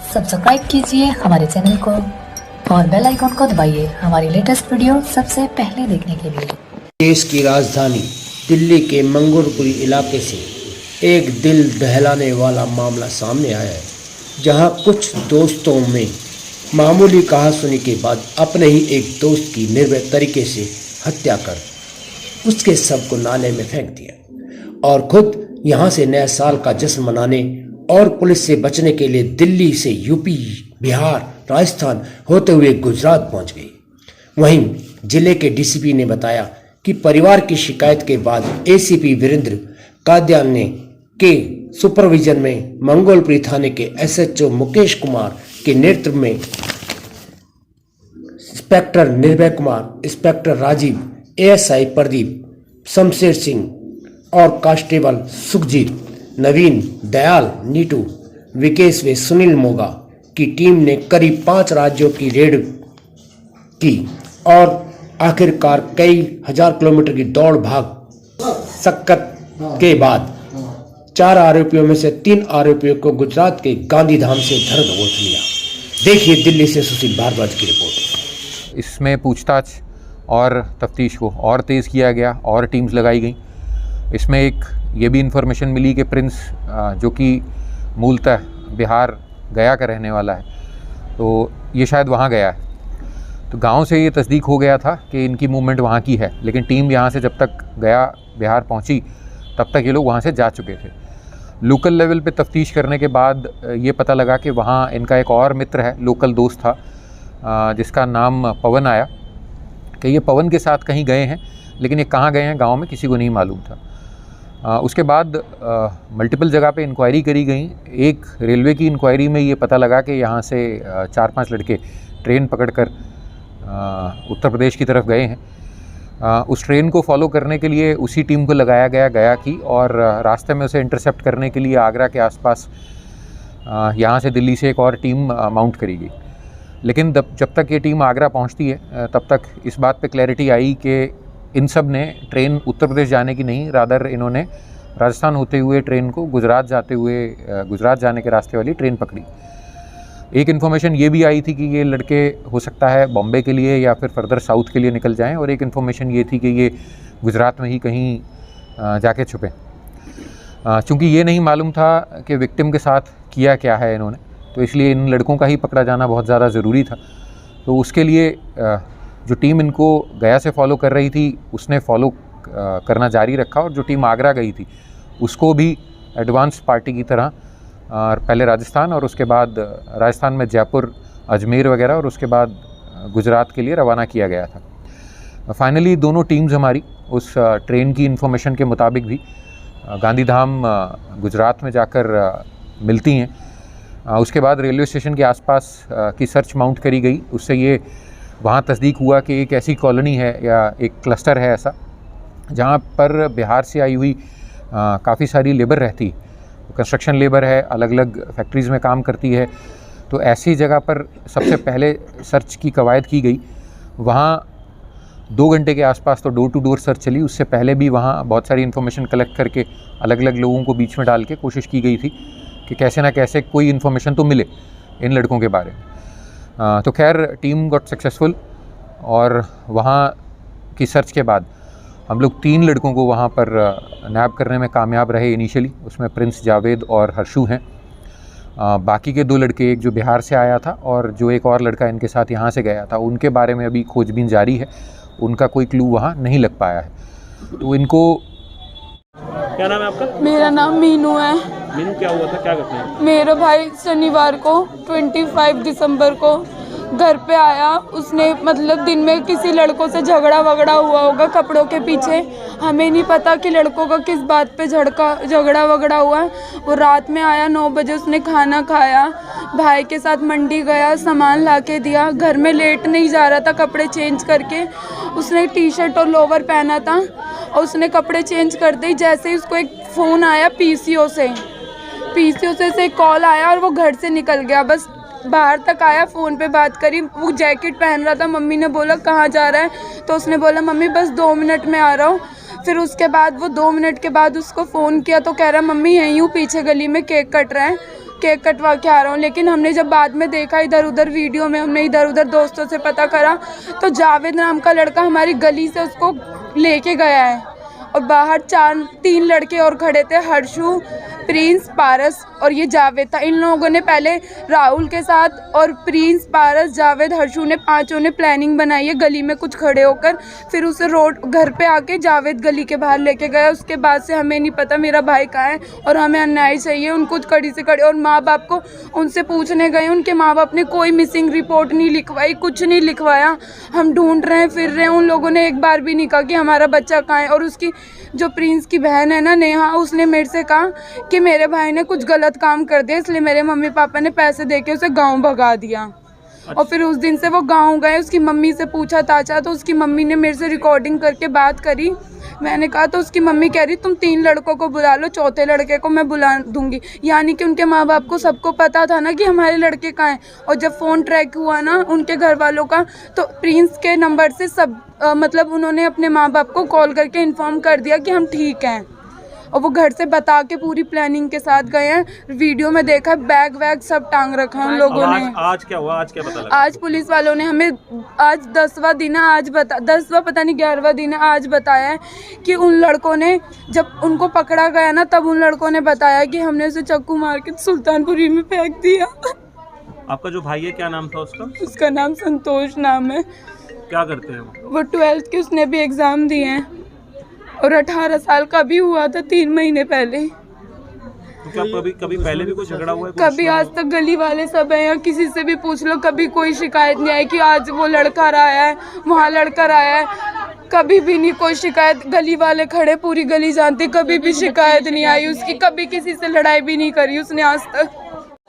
Subscribe कीजिए हमारे channel को और बेल आइकन को दबाइए हमारी लेटेस्ट वीडियो सबसे पहले देखने के लिए। देश की राजधानी दिल्ली के मंगोलपुरी इलाके से एक दिल दहलाने वाला मामला सामने आया है, जहां कुछ दोस्तों में मामूली कहासुनी के बाद अपने ही एक दोस्त की निर्भय तरीके से हत्या कर उसके शव को नाले में फेंक दिया और खुद यहां से नया साल का जश्न मनाने और पुलिस से बचने के लिए दिल्ली से यूपी, बिहार, राजस्थान होते हुए गुजरात पहुंच गई। वहीं जिले के डीसीपी ने बताया कि परिवार की शिकायत के बाद एसीपी वीरेंद्र कादियान ने के सुपरविजन में मंगोलपुरी थाने के एसएचओ मुकेश कुमार के नेतृत्व में इंस्पेक्टर निर्भय कुमार, इंस्पेक्टर राजीव, एएसआई प्रदीप, शमशेर सिंह और कांस्टेबल सुखजीत, नवीन, दयाल, नीटू, विकेश व सुनील मोगा की टीम ने करीब 5 राज्यों की रेड की और आखिरकार कई हजार किलोमीटर की दौड़ भाग सक्कत के बाद 4 आरोपियों में से 3 आरोपियों को गुजरात के गांधीधाम से धर दबोच लिया। देखिए दिल्ली से सुशील भारद्वाज की रिपोर्ट। इसमें पूछताछ और तफ्तीश को और तेज़ किया गया और टीम्स लगाई गई। इसमें एक ये भी इन्फॉर्मेशन मिली कि प्रिंस जो कि मूलतः बिहार गया का रहने वाला है, तो ये शायद वहाँ गया है। तो गांव से ये तस्दीक हो गया था कि इनकी मूवमेंट वहाँ की है, लेकिन टीम यहाँ से जब तक गया बिहार पहुँची तब तक ये लोग वहाँ से जा चुके थे। लोकल लेवल पे तफ्तीश करने के बाद ये पता लगा कि वहाँ इनका एक और मित्र है, लोकल दोस्त था, जिसका नाम पवन आया, कि ये पवन के साथ कहीं गए हैं, लेकिन ये कहाँ गए हैं गांव में किसी को नहीं मालूम था। उसके बाद मल्टीपल जगह पे इंक्वायरी करी गई। एक रेलवे की इंक्वायरी में ये पता लगा कि यहाँ से 4-5 लड़के ट्रेन पकड़कर उत्तर प्रदेश की तरफ गए हैं। उस ट्रेन को फॉलो करने के लिए उसी टीम को लगाया गया गया की, और रास्ते में उसे इंटरसेप्ट करने के लिए आगरा के आसपास यहाँ से दिल्ली से एक और टीम माउंट करी गई। लेकिन जब तक ये टीम आगरा पहुँचती है तब तक इस बात पे क्लैरिटी आई कि इन सब ने ट्रेन उत्तर प्रदेश जाने की नहीं, रादर इन्होंने राजस्थान होते हुए ट्रेन को गुजरात जाने के रास्ते वाली ट्रेन पकड़ी। एक इन्फॉर्मेशन ये भी आई थी कि ये लड़के हो सकता है बॉम्बे के लिए या फिर फर्दर साउथ के लिए निकल जाएं, और एक इन्फॉर्मेशन ये थी कि ये गुजरात में ही कहीं जाके छुपे। चूँकि ये नहीं मालूम था कि विक्टिम के साथ किया क्या है इन्होंने, तो इसलिए इन लड़कों का ही पकड़ा जाना बहुत ज़्यादा ज़रूरी था। तो उसके लिए जो टीम इनको गया से फॉलो कर रही थी उसने फॉलो करना जारी रखा, और जो टीम आगरा गई थी उसको भी एडवांस पार्टी की तरह पहले राजस्थान और उसके बाद राजस्थान में जयपुर, अजमेर वगैरह, और उसके बाद गुजरात के लिए रवाना किया गया था। फाइनली दोनों टीम्स हमारी उस ट्रेन की इन्फॉर्मेशन के मुताबिक भी गांधीधाम गुजरात में जाकर मिलती हैं। उसके बाद रेलवे स्टेशन के आसपास की सर्च माउंट करी गई। उससे ये वहाँ तस्दीक हुआ कि एक ऐसी कॉलोनी है या एक क्लस्टर है ऐसा, जहाँ पर बिहार से आई हुई काफ़ी सारी लेबर रहती है। कंस्ट्रक्शन लेबर है, अलग अलग फैक्ट्रीज़ में काम करती है। तो ऐसी जगह पर सबसे पहले सर्च की कवायद की गई। वहाँ 2 घंटे के आसपास तो डोर टू डोर सर्च चली। उससे पहले भी वहाँ बहुत सारी इन्फॉर्मेशन कलेक्ट करके अलग अलग लोगों को बीच में डाल के कोशिश की गई थी कि कैसे ना कैसे कोई इन्फॉर्मेशन तो मिले इन लड़कों के बारे में। तो खैर टीम गॉट सक्सेसफुल, और वहाँ की सर्च के बाद हम लोग 3 लड़कों को वहाँ पर नैब करने में कामयाब रहे इनिशियली। उसमें प्रिंस, जावेद और हर्षू हैं। बाकी के 2 लड़के, एक जो बिहार से आया था और जो एक और लड़का इनके साथ यहाँ से गया था, उनके बारे में अभी खोजबीन जारी है। उनका कोई क्लू वहाँ नहीं लग पाया है। तो इनको क्या नाम है आपका? मेरा नाम मीनू है। मीनू, क्या हुआ था, क्या घटना है? मेरा भाई शनिवार को 25 दिसंबर को घर पे आया। उसने मतलब दिन में किसी लड़कों से झगड़ा वगड़ा हुआ होगा कपड़ों के पीछे। हमें नहीं पता कि लड़कों का किस बात पे झगड़ा वगड़ा हुआ। वो रात में आया 9 बजे, उसने खाना खाया, भाई के साथ मंडी गया, सामान ला के दिया। घर में लेट नहीं जा रहा था कपड़े चेंज करके। उसने टी-शर्ट और लोवर पहना था और उसने कपड़े चेंज कर दी। जैसे ही उसको एक फ़ोन आया पीसीओ से कॉल आया और वो घर से निकल गया। बस बाहर तक आया, फ़ोन पे बात करी। वो जैकेट पहन रहा था। मम्मी ने बोला कहाँ जा रहा है, तो उसने बोला मम्मी बस 2 मिनट में आ रहा हूँ। फिर उसके बाद वो 2 मिनट के बाद उसको फ़ोन किया तो कह रहा मम्मी यहीं हूँ, पीछे गली में केक कट रहा है। केक कटवा के आ रहा हूँ। लेकिन हमने जब बाद में देखा इधर उधर वीडियो में, हमने इधर उधर दोस्तों से पता करा तो जावेद नाम का लड़का हमारी गली से उसको लेके गया है और बाहर 3 लड़के और खड़े थे, हर्षू, प्रिंस, पारस और ये जावेद था। इन लोगों ने पहले राहुल के साथ और प्रिंस, पारस, जावेद, हर्षू ने पांचों ने प्लानिंग बनाई है गली में कुछ खड़े होकर, फिर उसे रोड घर पे आके जावेद गली के बाहर लेके गया। उसके बाद से हमें नहीं पता मेरा भाई कहाँ है और हमें अन्याय चाहिए। उनको कड़ी से कड़ी और माँ बाप को उनसे पूछने गए, उनके माँ बाप ने कोई मिसिंग रिपोर्ट नहीं लिखवाई, कुछ नहीं लिखवाया। हम ढूंढ रहे हैं, फिर रहे हैं, उन लोगों ने एक बार भी नहीं कहा कि हमारा बच्चा कहाँ है। और उसकी जो प्रिंस की बहन है ना नेहा, उसने मेरे से कहा कि मेरे भाई ने कुछ गलत काम कर दिया, इसलिए मेरे मम्मी पापा ने पैसे देके उसे गांव भगा दिया। और फिर उस दिन से वो गांव गए, उसकी मम्मी से पूछा ताचा तो उसकी मम्मी ने मेरे से रिकॉर्डिंग करके बात करी। मैंने कहा तो उसकी मम्मी कह रही तुम 3 लड़कों को बुला लो, चौथे लड़के को मैं बुला दूंगी। यानी कि उनके माँ बाप को सबको पता था ना कि हमारे लड़के कहाँ हैं। और जब फ़ोन ट्रैक हुआ ना उनके घर वालों का, तो प्रिंस के नंबर से सब मतलब उन्होंने अपने माँ बाप को कॉल करके इन्फॉर्म कर दिया कि हम ठीक हैं। और वो घर से बता के पूरी प्लानिंग के साथ गए हैं। वीडियो में देखा बैग वैग सब टांग रखा है उन लोगों ने। आज क्या हुआ, आज क्या पता लगा? आज पुलिस वालों ने हमें, आज 10वां दिन है, आज 10वां पता नहीं 11वां दिन है, आज बताया है कि उन लड़कों ने जब उनको पकड़ा गया ना तब उन लड़कों ने बताया कि हमने उसे चाकू मार के सुल्तानपुरी में फेंक दिया। आपका जो भाई है क्या नाम था उसका? उसका नाम संतोष नाम है। क्या करते हैं वो? वो 12th के उसने भी एग्ज़ाम दिए हैं और 18 साल का भी हुआ था 3 महीने पहले। तो क्या कभी पहले भी कोई झगड़ा हुआ है? कभी आज तक गली वाले सब हैं या किसी से भी पूछ लो, कभी कोई शिकायत नहीं आई कि आज वो लड़का आया है, वहाँ लड़का आया है। कभी भी नहीं कोई शिकायत, गली वाले खड़े, पूरी गली जानती, कभी भी शिकायत नहीं आई उसकी, कभी किसी से लड़ाई भी नहीं करी उसने आज तक।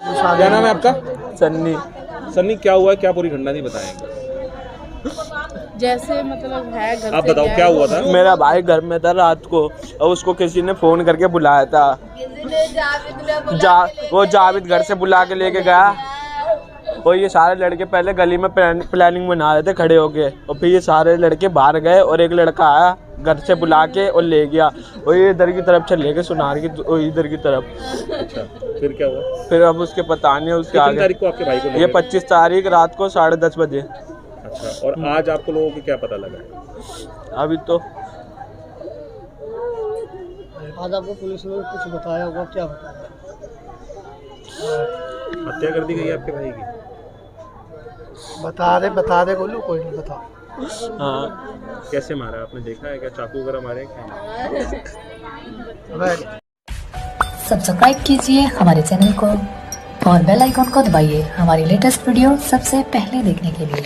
क्या नाम है आपका? सन्नी। सन्नी, क्या हुआ, क्या पूरी घटना नहीं बताएंगे? जैसे मतलब है घर आप से बताओ क्या हुआ था? मेरा भाई घर में था रात को और उसको किसी ने फ़ोन करके बुलाया था। वो जावेद घर से बुला के लेके गया और ये सारे लड़के पहले गली में प्लानिंग बना रहे थे खड़े होके, और फिर ये सारे लड़के बाहर गए और एक लड़का आया घर से बुला के और ले गया और ये इधर की तरफ चले गए, सुनार की इधर की तरफ। अच्छा, फिर क्या हुआ? फिर अब उसके पता नहीं है उसके कितनी आगे। तारीख को आपके भाई को ये 25 तारीख रात को 10:30 बजे। अच्छा, और आज आपको लोगों को क्या पता लगा? अभी तो आज आपको पुलिस ने कुछ बताया होगा, क्या बताया? हत्या कर दी गई आपके भाई की? बता दे बोलो, कोई नहीं बता। हाँ। कैसे मारा आपने देखा है क्या? चाकू वगैरह मारे क्या? सब्सक्राइब कीजिए हमारे चैनल को और बेल आइकॉन को दबाइए हमारी लेटेस्ट वीडियो सबसे पहले देखने के लिए।